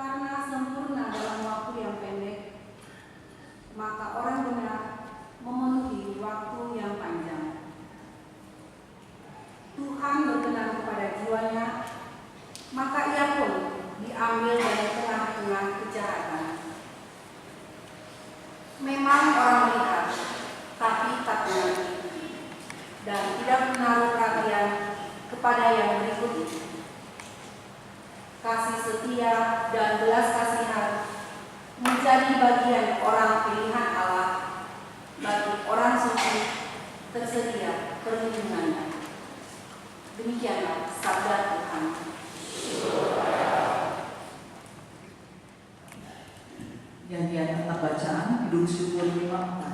karena sempurna dalam waktu yang pendek, maka orang benar memenuhi waktu yang panjang. Tuhan berkenan kepada jiwanya, maka ia pun diambil dari tengah-tengah kejahatan. Memang orang melihat, tapi tak mengerti, dan tidak menaruh perhatian kepada yang berikut itu. Kasih setia dan belas kasihan menjadi bagian orang pilihan Allah. Bagi orang suci tersedia perlindungannya. Demikianlah sabda Tuhan. Nyanyian tentang bacaan Kidung Syukur 54.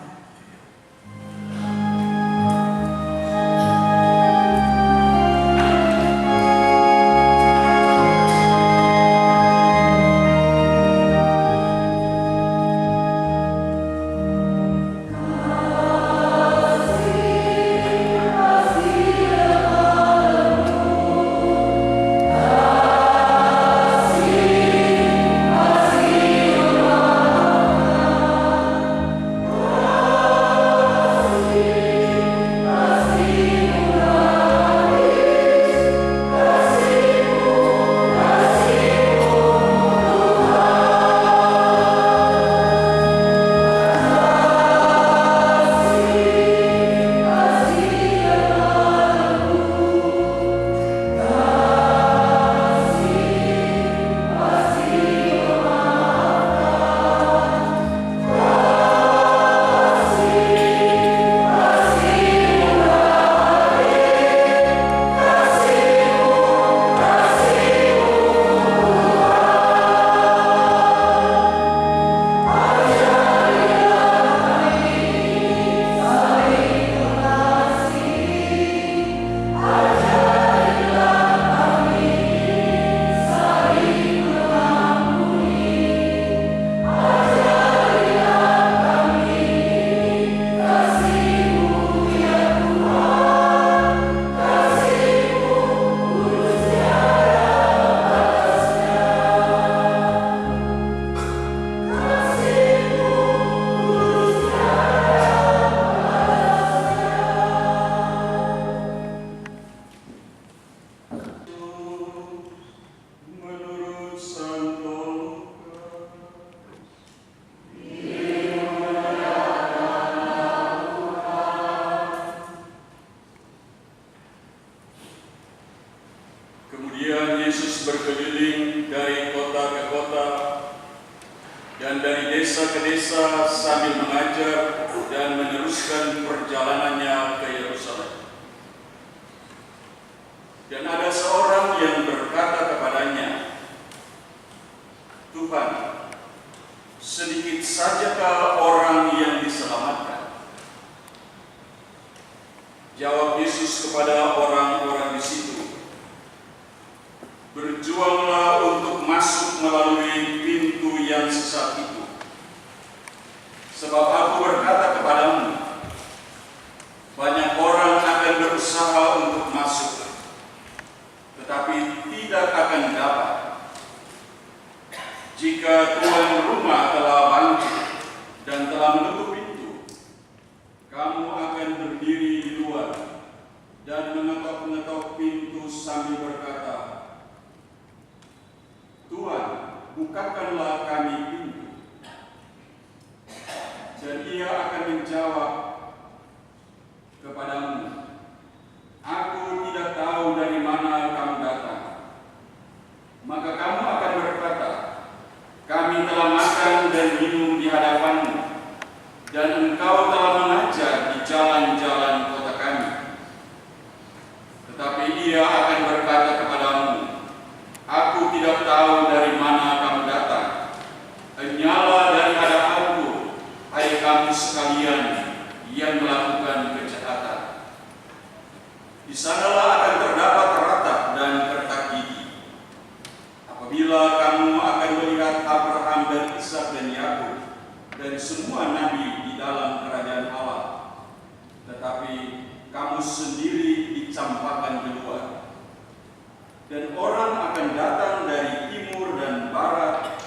Kemudian Yesus berkeliling dari kota ke kota dan dari desa ke desa sambil mengajar dan meneruskan perjalanannya ke Yerusalem. Dan ada seorang yang berkata kepadanya, "Tuhan, sedikit sajakah orang yang diselamatkan?" Jawab Yesus kepada orang-orang di situ, "Berjuanglah untuk masuk melalui pintu yang sesat itu. Sebab aku berkata kepadamu, banyak orang akan berusaha untuk masuk, tetapi tidak akan dapat. Jika tuan rumah telah bangkit dan telah menutup pintu, kamu akan berdiri di luar dan mengetok-ngetok pintu sambil berkata, 'Tuhan, bukakanlah kami pintu.' Dan ia akan menjawab kepadamu, 'Aku tidak tahu dari mana kamu datang.' Maka kamu akan berkata, 'Kami telah makan dan minum di hadapanmu, dan engkau telah mengajar di jalan-jalan kota kami.' Tetapi ia akan berkata kepadamu, 'Aku tidak tahu dari mana kamu datang. Nyala dari hadapanku, hai kamu sekalian yang melakukan kejahatan.' Di sanalah akan terdapat ratap dan kertak gigi. Apabila kamu akan melihat Abraham dan Ishak dan Yakub dan semua nabi di dalam kerajaan Allah, tetapi kamu sendiri dicampakkan keluar. Dan orang akan datang dari timur dan barat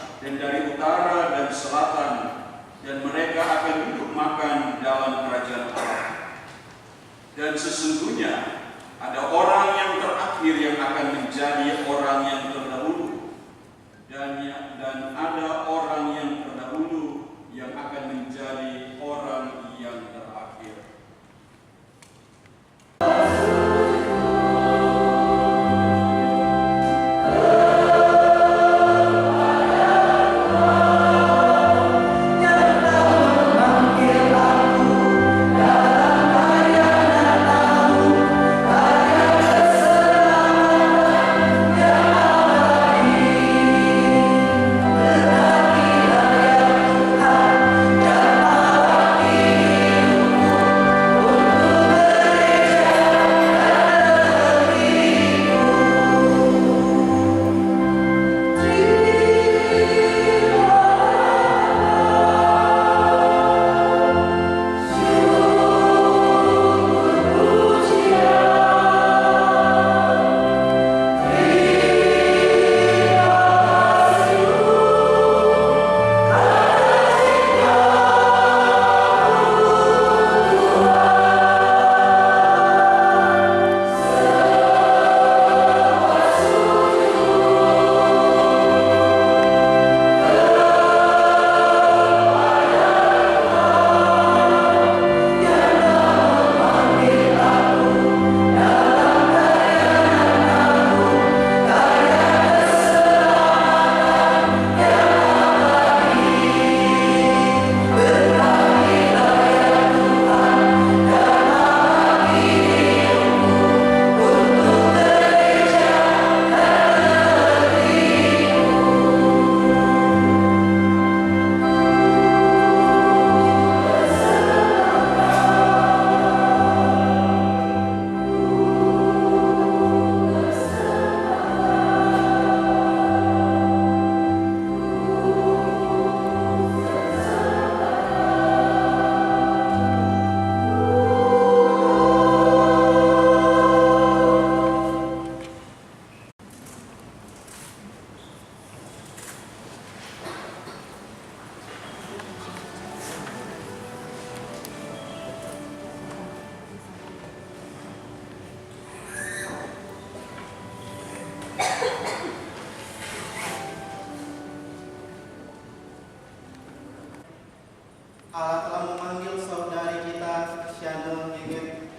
Allah telah memanggil saudari kita Syahno Ngeget,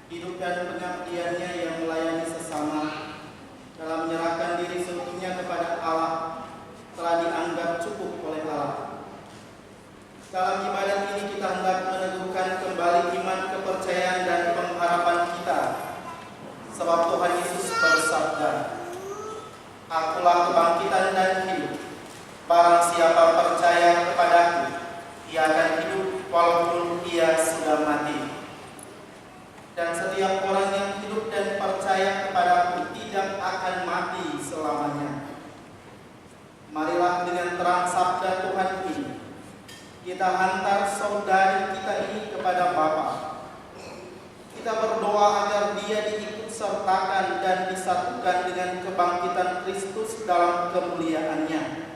hidup dan pengabdiannya yang melayani sesama dalam menyerahkan diri seutuhnya kepada Allah telah dianggap cukup oleh Allah. Dalam ibadat ini kita hendak meneguhkan kembali iman, kepercayaan dan pengharapan kita, sebab Tuhan Yesus bersabda, "Akulah kebangkitan dan hidup. Barang siapa percaya kepadaku, ia akan hidup walaupun ia sudah mati. Dan setiap orang yang hidup dan percaya kepadaku tidak akan mati selamanya." Marilah dengan terang sabda Tuhan ini, kita hantar saudari kita ini kepada Bapa. Kita berdoa agar dia diikut sertakan dan disatukan dengan kebangkitan Kristus dalam kemuliaannya.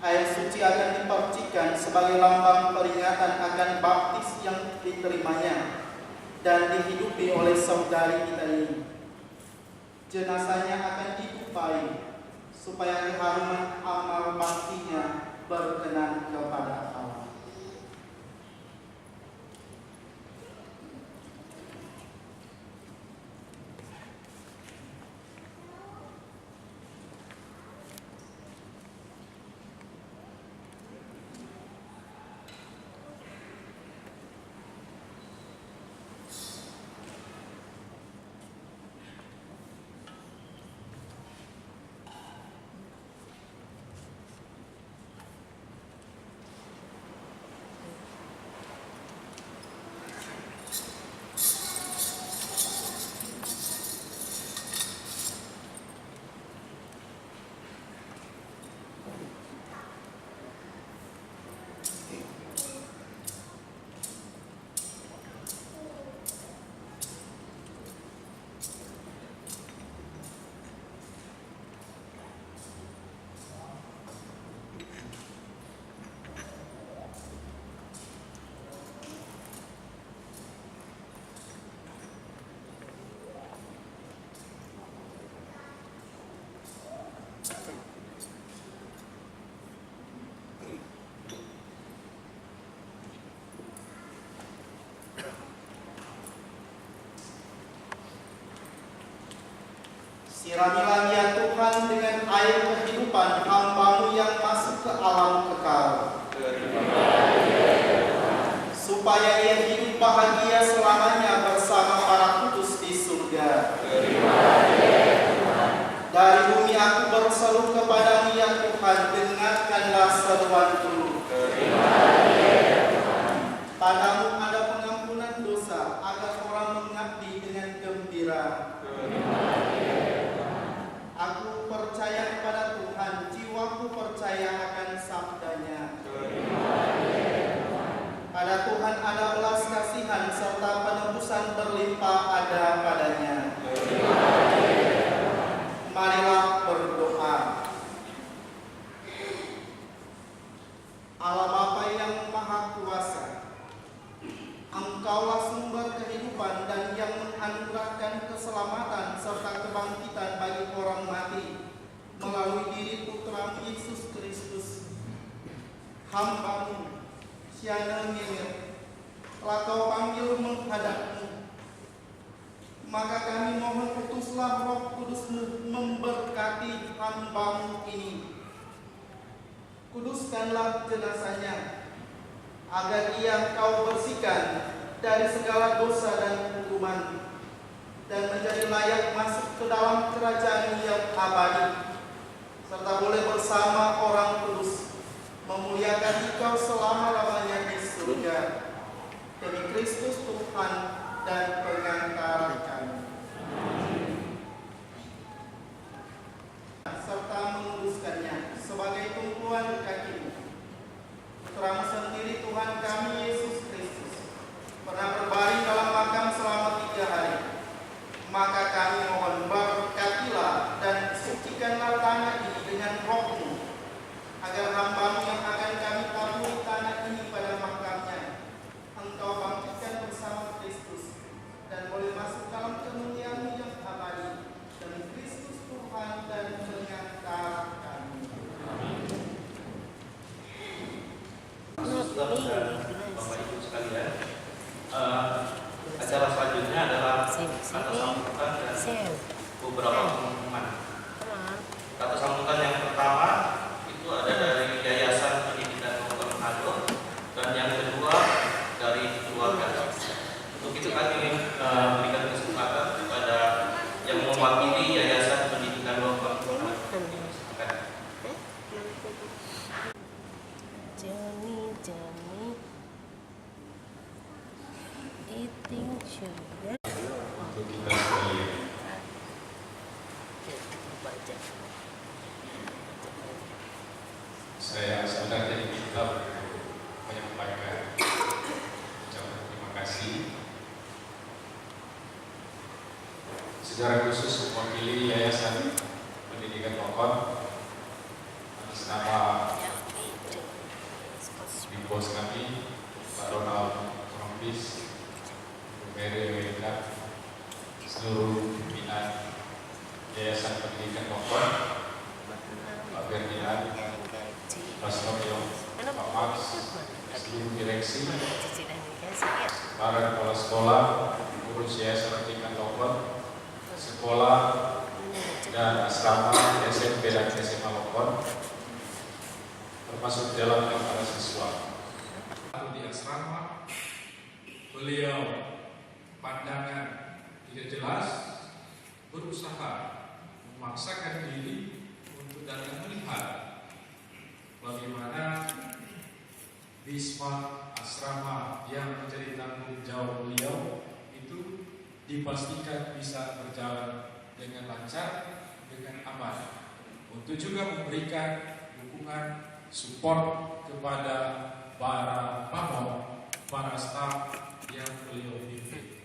Air suci akan dipercikan sebagai lambang peringatan akan baptis yang diterimanya dan dihidupi oleh saudari kita ini. Jenazahnya akan ditupai supaya keharuman amal baktinya berkenan kepada Allah. Siramilah ya Tuhan dengan air kehidupan hamba-Mu yang masuk ke alam kekal, supaya ia hidup bahagia selamanya bersama para kudus di surga. Dari bumi aku berseru kepada-Mu ya Tuhan, dengarkanlah seruanku. Padamu ada pengampunan dosa, agar orang mengabdi dengan gembira. Aku percaya kepada Tuhan, jiwaku percaya akan sabdanya. Pada Tuhan ada belas kasihan, serta penebusan berlimpah ada padanya. Marilah berdoa. Allah Bapa yang Maha Kuasa, Engkaulah sumber kehidupan dan yang menganugerahkan keselamatan serta kebangkitan bagi orang mati melalui diri Putra Yesus Kristus. Hamba-Mu, Syahno Ngeget, telah Kau panggil menghadap-Mu. Maka kami mohon utuslah Roh Kudus-Mu memberkati hamba-Mu ini. Kuduskanlah jenazahnya, agar ia Kau bersihkan dari segala dosa dan hukuman, dan menjadi layak masuk ke dalam kerajaan yang abadi, serta boleh bersama orang kudus memuliakan Engkau selama-lamanya di surga. Demi Kristus Tuhan dan pengantar kami. Serta menguduskannya sebagai tumpuan kaki-Mu. Putra-Mu sendiri Tuhan kami Yesus Kristus pernah berbaring dalam makam selama 3 hari. Maka kami mohon berkatilah dan sucikanlah tanah ini dengan Roh-Mu, agar hamba-Mu yang akan kami taburi tanah ini pada makamnya, Engkau bangkitkan bersama Kristus dan boleh masuk dalam kemuliaan-Mu yang abadi. Demi Kristus Tuhan dan pengantar kami. strategi kita untuk menyampaikan ucapan terima kasih. Secara khusus mewakili Yayasan Pendidikan Lokon atas nama bos kami Pak Ronald Rompis, Bu Mary Wenda, seluruh pimpinan Yayasan Pendidikan Lokon, Pak Ferdinand, Pak Sofio, Pak Max, seluruh direksi, para kepala sekolah, pengurus Yayasan Pendidikan Lokon, sekolah dan asrama SMP dan SMA Lokon, termasuk dalamnya para siswa. Di asrama, beliau pandangan tidak jelas, berusaha memaksakan diri untuk datang melihat bagaimana wisma asrama yang menjadi tanggung jawab beliau itu dipastikan bisa berjalan dengan lancar, dengan aman, untuk juga memberikan dukungan support kepada para pamong, para staf yang beliau pimpin.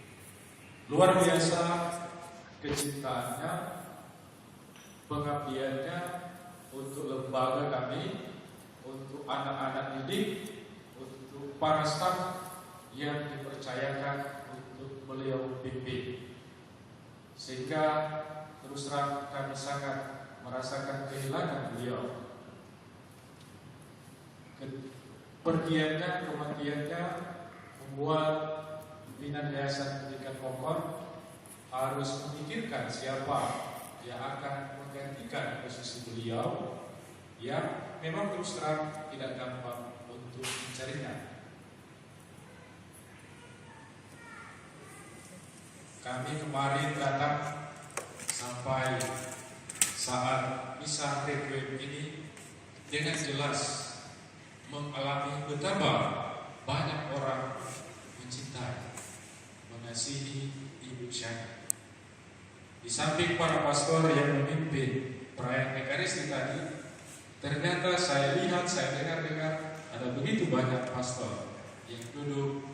Luar biasa kecintaannya, pengabdiannya untuk lembaga kami, untuk anak-anak didik, untuk para staf yang dipercayakan untuk beliau pimpin. Sehingga terus terang kami sangat merasakan kehilangan beliau. Pergiannya, kematiannya membuat pimpinan Yayasan Pendidikan Lokon harus memikirkan siapa yang akan menggantikan posisi beliau yang memang terus terang tidak gampang untuk mencarinya. Kami kemarin datang sampai saat misa requiem ini dengan jelas mengalami betapa banyak orang mencintai, mengasihi Ibu Shana. Di samping para pastor yang memimpin perayaan Ekaristi tadi, ternyata saya lihat, saya dengar ada begitu banyak pastor yang duduk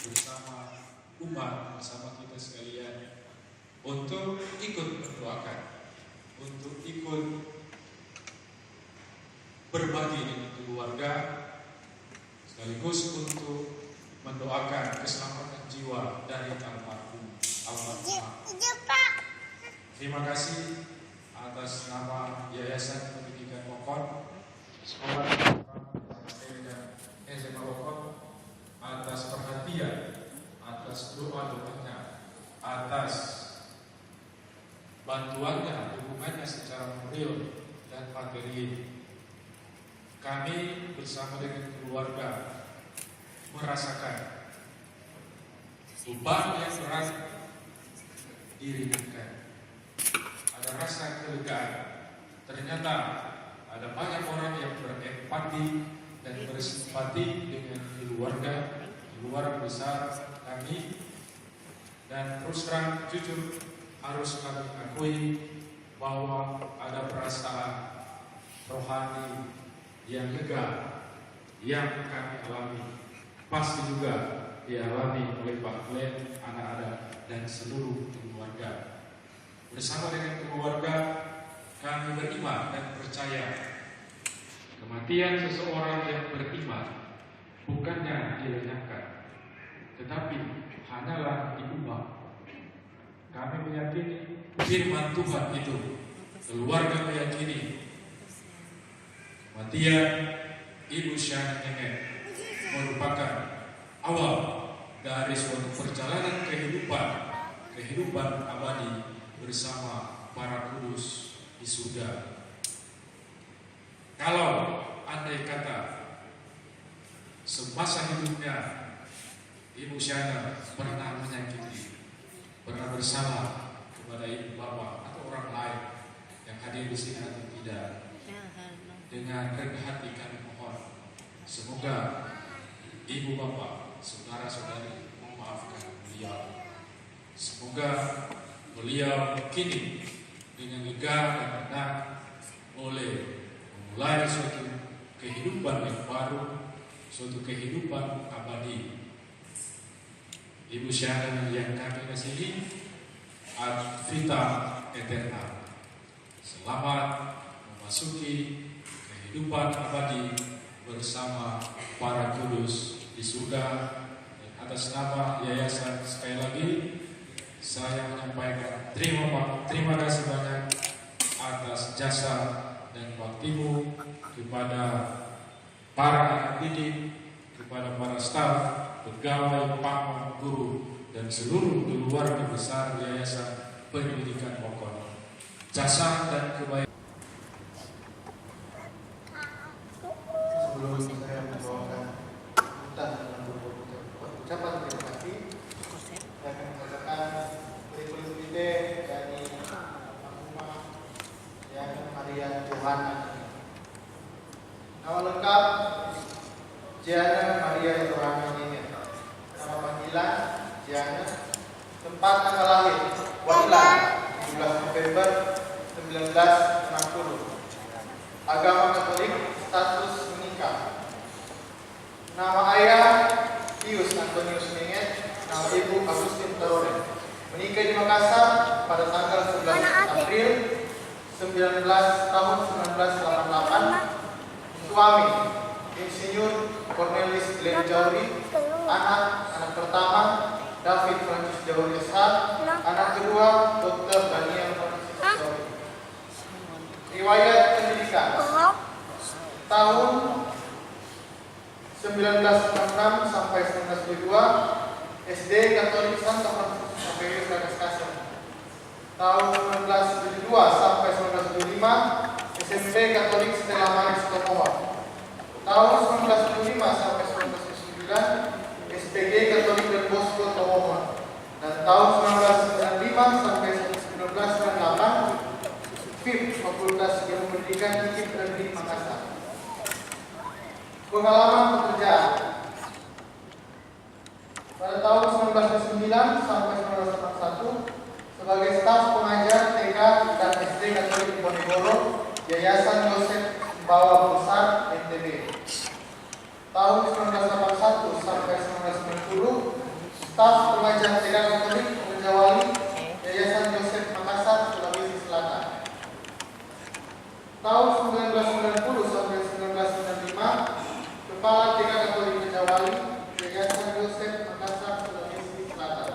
bersama umat, bersama kita sekalian untuk ikut mendoakan, untuk ikut berbagi dengan keluarga, sekaligus untuk mendoakan keselamatan jiwa dari almarhum. Terima kasih atas nama Yayasan Pendidikan Lokon, Sekolah dan SMA Lokon, atas perhatian, atas doa-doanya, atas bantuannya, dukungannya secara moral dan materi. Kami bersama dengan keluarga merasakan beban yang berat diringankan. Ada rasa kelegaan. Ternyata ada banyak orang yang berempati dan bersimpati dengan keluarga besar kami. Dan terus terang jujur harus kami akui bahwa ada perasaan rohani yang lega yang kami alami, pasti juga dialami oleh Pak Glenn, anak-anak dan seluruh keluarga. Bersama dengan keluarga kami beriman dan percaya kematian seseorang yang beriman bukannya dilenyapkan, tetapi hanyalah diubah. Kami meyakini firman Tuhan itu, keluarga meyakini kematian Ibu Shana Ngenget merupakan awal dari suatu perjalanan kehidupan abadi bersama para kudus di surga. Kalau andai kata semasa hidupnya Ibu Shana pernah menyakiti, pernah bersalah kepada ibu bapak atau orang lain yang hadir di sini atau tidak, dengan rendah hati kami mohon, semoga ibu bapak, saudara-saudari memaafkan beliau. Semoga beliau kini dengan lega dan tenang boleh memulai suatu kehidupan kehidupan yang baru, suatu kehidupan abadi. Ibu Syahna yang kami kasihi, ad vitam aeterna. Selamat memasuki kehidupan abadi bersama para kudus di surga. Dan atas nama yayasan sekali lagi saya menyampaikan terima kasih banyak atas jasa dan baktimu kepada para anak didik, kepada para staf, pegawai, pamong, guru, dan seluruh keluarga besar Yayasan Pendidikan Pokok. Jasa dan kebaikan. Sebelum saya membawakan sambutan dalam ucapan terima kasih, saya akan mengatakan kurikulum vitae dari Almarhumah Diana Maria Johanna. Nama lengkap Diana Maria Johanna ini. Nama panggilan Diana. Tempat tanggal lahir Wahilan 17 November 1960. Agama Katolik, status menikah. Nama ayah Pius Antonius Menget, nama ibu Agustin Taroren. Menikah di Makassar pada tanggal 11 April tahun 1988. Suami Insinyur Cornelis Glenn Jauri. Anak pertama David Francis Jauri SH. Anak kedua Dr. Daniel Francis Jauri. Riwayat pendidikan tahun 1966 sampai 1972 SD Katolik Santa Fransiskus Xavier Ragas Kasem. Tahun 1972 sampai 1975 SMP Katolik Stella Maris Tomohon. Tahun 1975 sampai 1979 SPG Katolik Don Bosco Tomohon. Dan tahun 1995 sampai 1998 FIP Fakultas Ilmu Pendidikan IKIP Negeri Makassar. Pengalaman pekerjaan pada tahun 1999 sampai 1981 sebagai staf pengajar TK dan SD Katolik Ponegoro, Yayasan Yosef Bawa Besar NTB. Tahun 1981 sampai 1990 staf pengajar TK Katolik Penjawali, Yayasan Yosef Makassar, Sulawesi Selatan. Tahun 1990 sampai 1995 Kepala TK Katolik Penjawali, Yayasan Yosef Makassar, Sulawesi Selatan.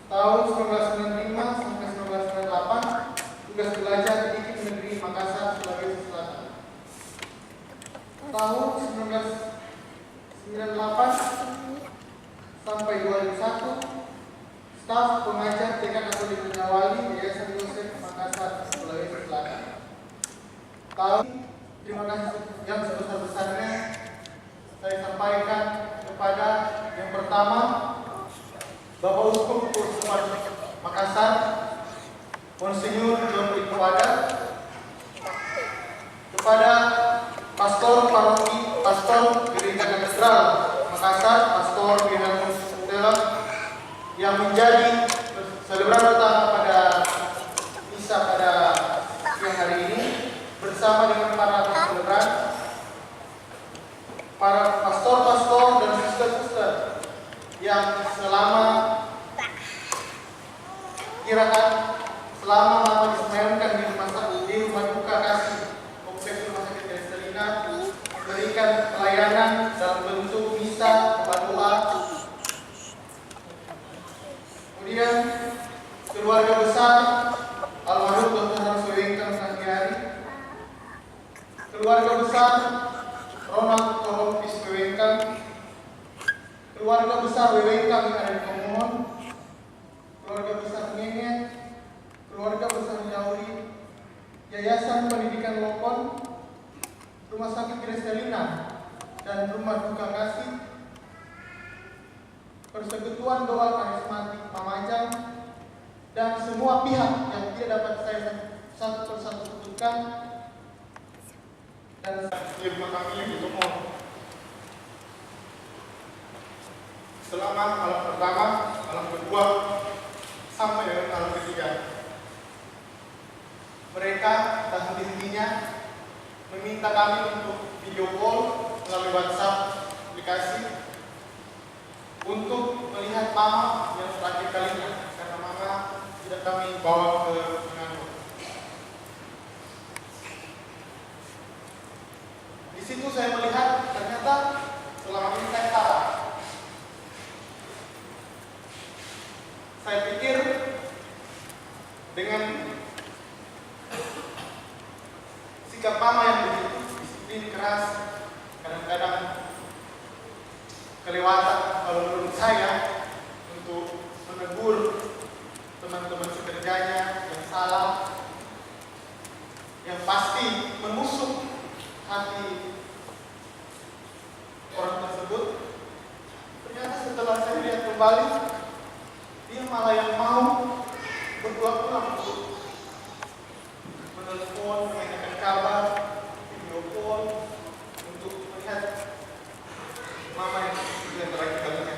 Tahun 1995 sampai 1998 tugas belajar di IKIP Negeri Makassar, Sulawesi Selatan. Tahun 1998 sampai 2001 staf pengajar TK Katolik Penjawali, Yayasan Yosef Makassar, Sulawesi Selatan. Terima kasih yang sebesar-besarnya saya sampaikan kepada yang pertama Bapak Uskup Keuskupan Makassar, Monsinyur John Wada, kepada Pastor Paroki, Pastor Gereja Katedral Makassar, Pastor Wilhelmus Stella, yang menjadi selebrant utama pada misa pada siang hari ini bersama dengan para selebrant, para pastor-pastor dan suster-suster yang selama lama disemayamkan di rumah duka kasih Kompleks Rumah Sakit Kristalina, memberikan pelayanan dalam bentuk misa, doa. Kemudian keluarga besar almarhum Dr. Hans Wewengkang Santiari, keluarga besar Ronald Kolompis Wewengkang, keluarga besar Wewengkang yang ada di Tomohon, keluarga besar Ngenget, keluarga besar Jauri, Yayasan Pendidikan Lokon, Rumah Sakit Kristalina, dan Rumah Duka Kasih, Persekutuan Doa Karismatik Pamajang, dan semua pihak yang tidak dapat saya satu persatu sebutkan, dan ilmu kami yang ditemukan selama malam pertama, malam kedua, sampai dengan malam ketiga. Mereka tak henti-hentinya meminta kami untuk video call melalui WhatsApp aplikasi untuk melihat mama yang terakhir kalinya, karena mama tidak kami bawa ke Manado. Di situ saya melihat ternyata selama ini saya salah. Saya pikir dengan sikap mama yang begitu disiplin keras, kadang-kadang kelewatan kalau menurut saya untuk menegur teman-teman sekerjanya yang salah, yang pasti menusuk hati orang tersebut. Ternyata setelah saya lihat kembali, dia malah yang mau berulang-ulang untuk menelpon, menanyakan kabar, video call untuk melihat mama yang terakhir kalinya.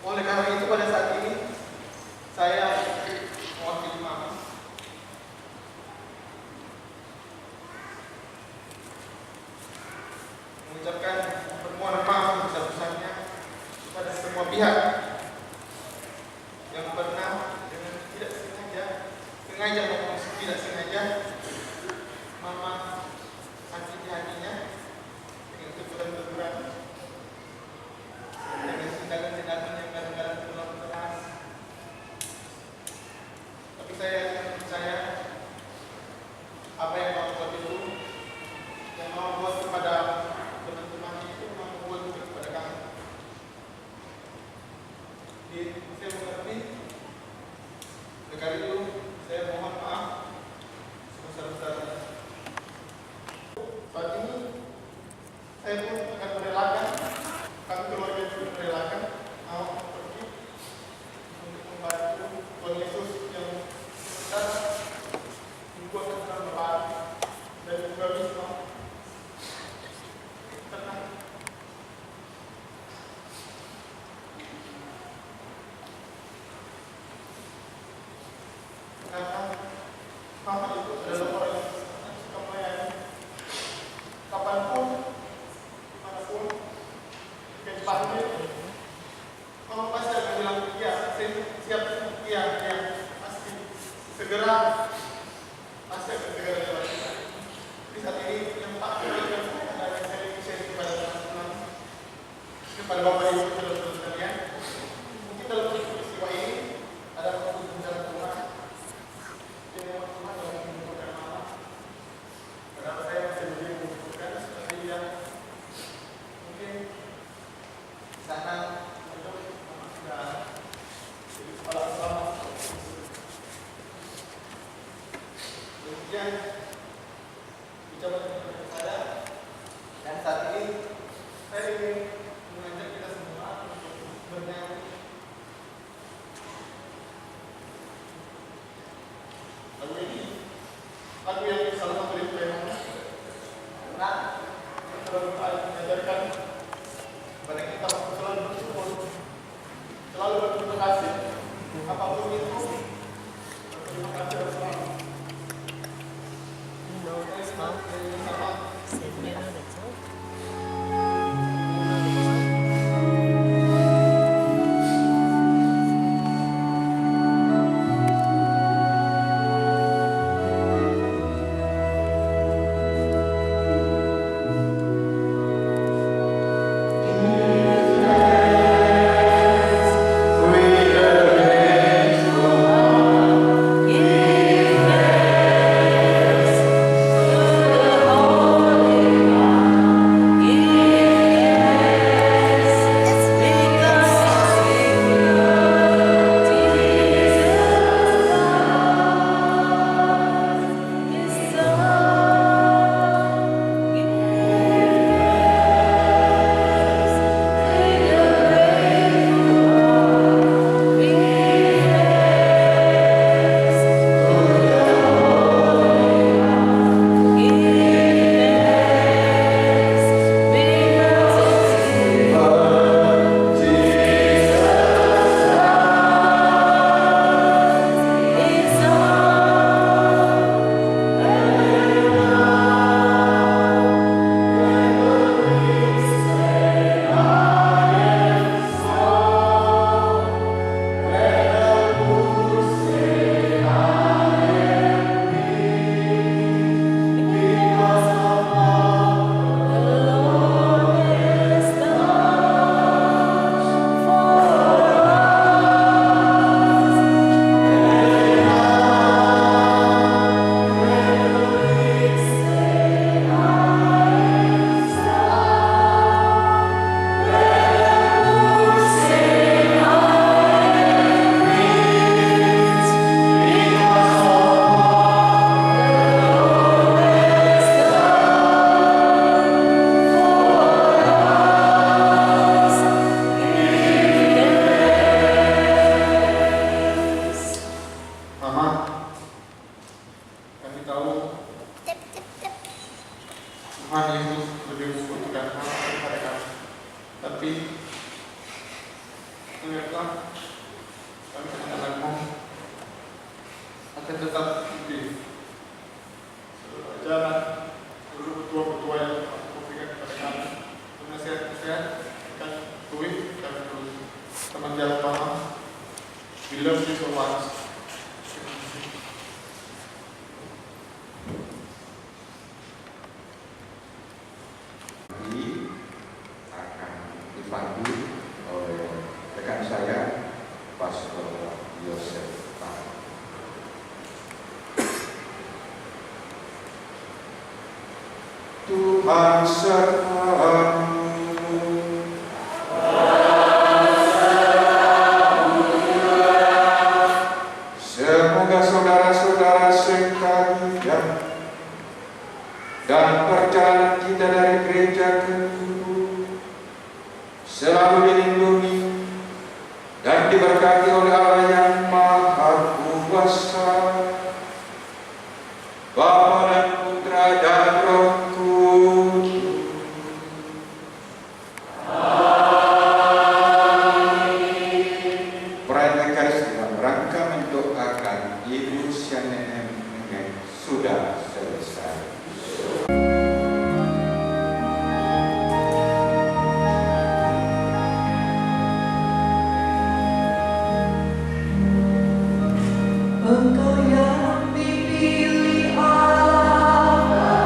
Oleh karena itu pada saat ini saya mewakili mama mengucapkan permohonan maaf sebesar-besarnya kepada semua pihak yang pernah dengan tidak sengaja maupun tidak sengaja mama sakiti hatinya dengan teguran-teguran, dengan tindakan-tindakan yang kadang-kadang terlalu keras. Tapi saya percaya apa yang mama buat itu, yang mama buat kepada teman-teman itu, mama buat juga kepada kami. Saya mengerti. Oleh karena itu saya mohon maaf sebesar-besarnya. Saat ini saya pun akan merelakan, kami keluarga juga merelakan mau pergi untuk membantu Tuhan Yesus yang sebentar membuat kita berlari dan juga bisa tenang. Karena mama itu adalah orang yang suka melayani kapanpun, dimanapun, jika dipanggil, mama pasti akan bilang iya, saya siap, iya, pasti segera jalan. Di saat ini yang tak berjalan adalah saya kepada teman-teman, kepada bapak ibu saudara-saudara sekalian. Mungkin dalam peristiwa ini ada kebutuhan rumah. Kenapa saya masih belum mengumpulkan seperti yang mungkin sana untuk sudah jadi kepala selama. Kemudian ucapan kepada saya, dan saat ini saya ingin mengajak kita semua untuk bernyanyi lagu ini, lagu yang salah satu dari tema karena selalu mengajarkan kepada kita untuk selalu bersyukur, selalu berterima kasih apapun itu, berterima kasih bersama. tahu Tuhan Yesus lebih membutuhkan hal kepada kami. Tapi ternyata kami kadang-kadang akan tetap ikuti ajaran seluruh ketua-ketua yang memberikan kepada kami, nasihat-nasihat akan tuik dan terus teman jalan paham. We love you so much. Akan dipandu oleh rekan saya, Pastor Yosef. Tuhan sertamu. Semoga saudara-saudara sekalian dan perjalanan kita dari gereja ke Guru selalu dilindungi dan diberkati oleh Allah yang Maha Kuasa, Bapa dan Putra dan Roh Kudus. Perayaan Ekaristi dalam rangka mendoakan Ibu Shane sudah selesai. Engkau yang dipilih Allah dari surga untuk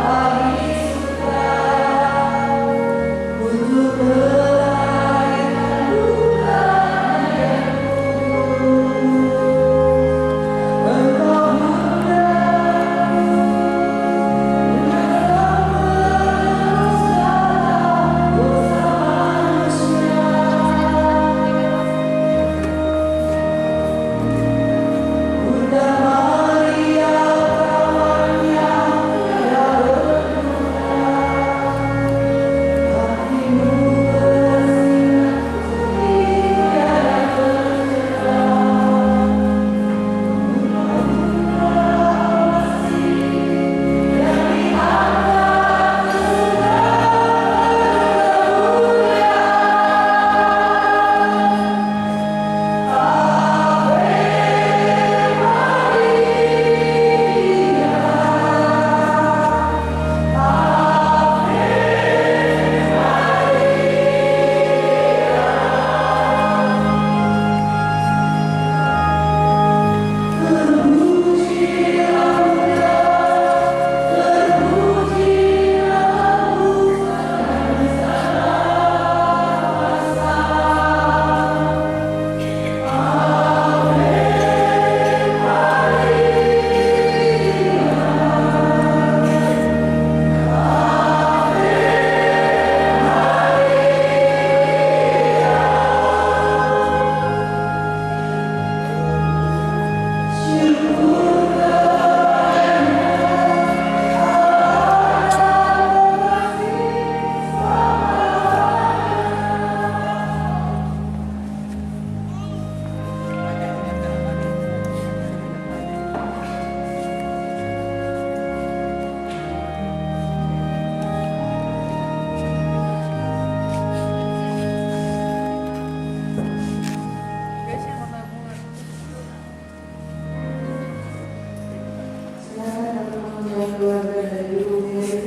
pelayanan bulan yang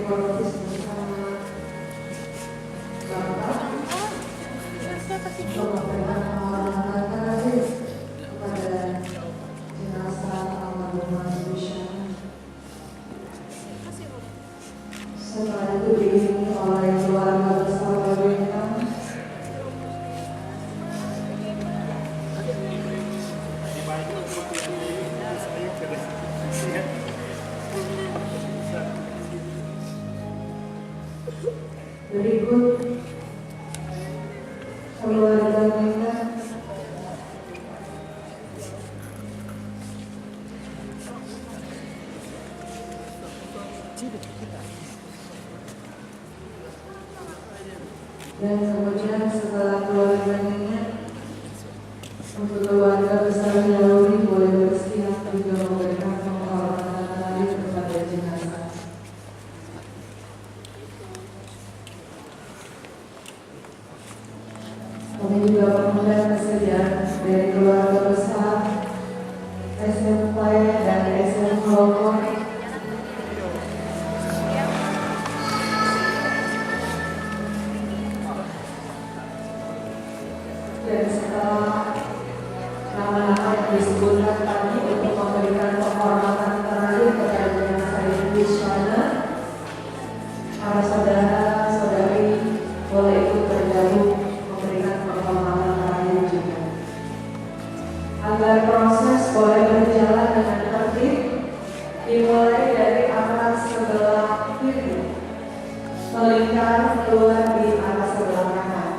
kudus. Engkau Berikut keluarga mereka dan kemudian setelah keluarganya untuk keluarga besar Yahudi boleh bersiap juga memberikan penghormatan kepada juga mengundang kesediaan dari keluarga besar SMP dan SMP Bogor dan setelah nama-nama yang disebutkan tadi untuk memberikan penghormatan terakhir kepada jenazah Ibu Syana, para saudara-saudari boleh ikut bergabung memberikan penghormatan terakhir juga. Agar proses boleh berjalan dengan tertib, dimulai dari arah sebelah kiri, melingkar keluar di arah sebelah kanan.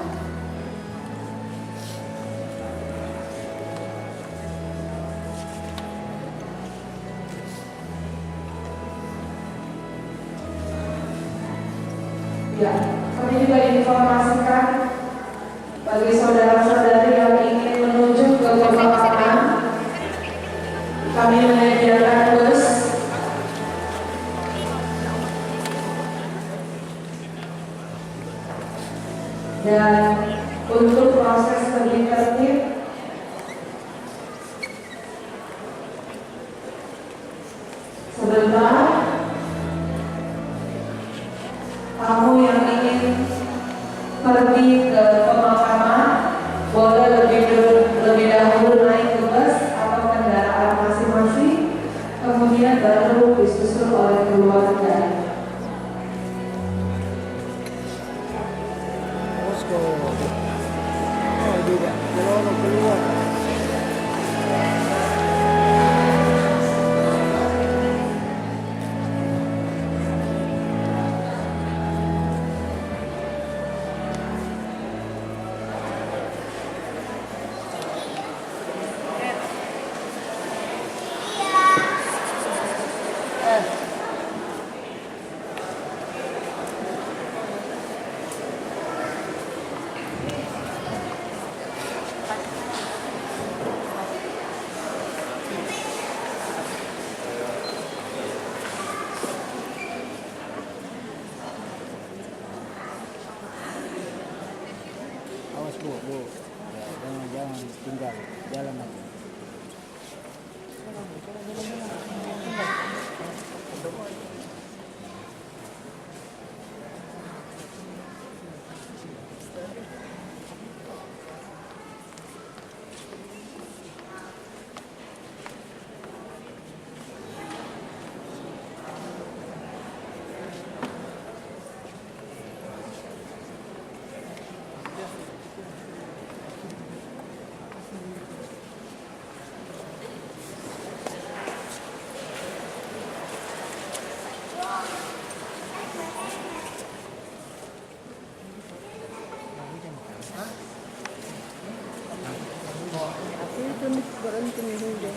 Ya, kami juga informasikan bagi saudara-saudari yang ingin menuju ke pemakaman, kami menyediakan bus dan untuk proses lebih tertib sebentar. Kamu yang ingin pergi ke pemakaman boleh lebih dahulu naik ke bus atau kendaraan masing-masing, kemudian baru disusul oleh keluarga. Bu. Ya, jangan tinggal, jalan aja. berhenti menunggu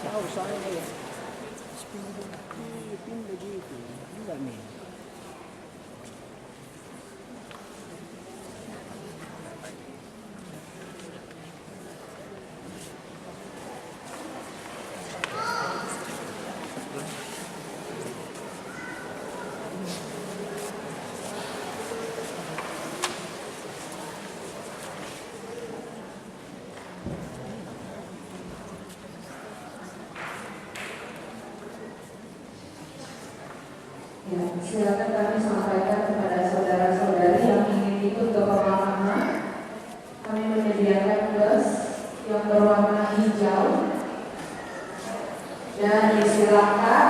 tahu soalnya ya pin begitu enggak nih. Ya, silakan kami sampaikan kepada saudara-saudari yang ingin ikut ke pemakaman. Kami menyediakan bus yang berwarna hijau dan disilakan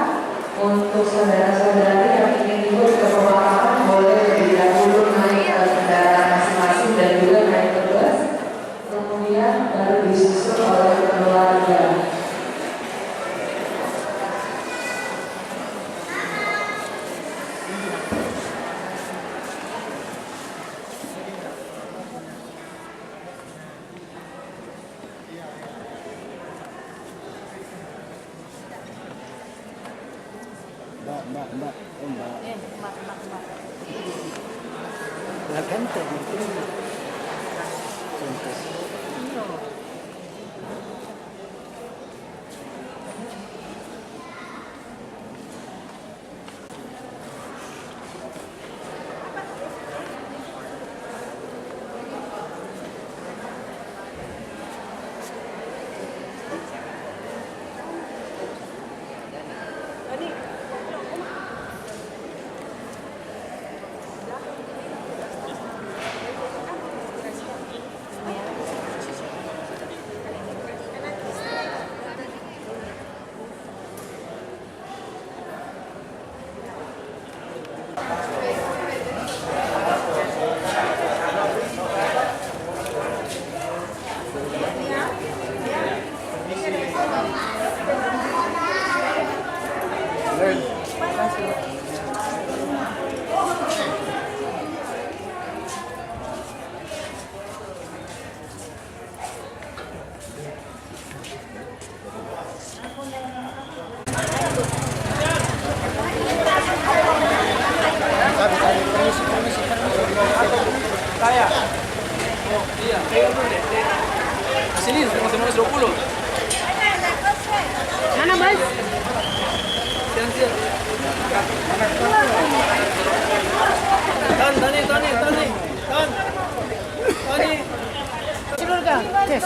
untuk saudara-saudari yang ingin ikut ke pemakaman boleh lebih dahulu naik ke kendaraan masing-masing dan juga naik ke bus, kemudian baru disusul oleh keluarga. Mbak. Lah kan tadi itu Saya. Oh, iya. Sini, masih 20. Mana, Mas? Siang. Tony. Tidur kah? Yes.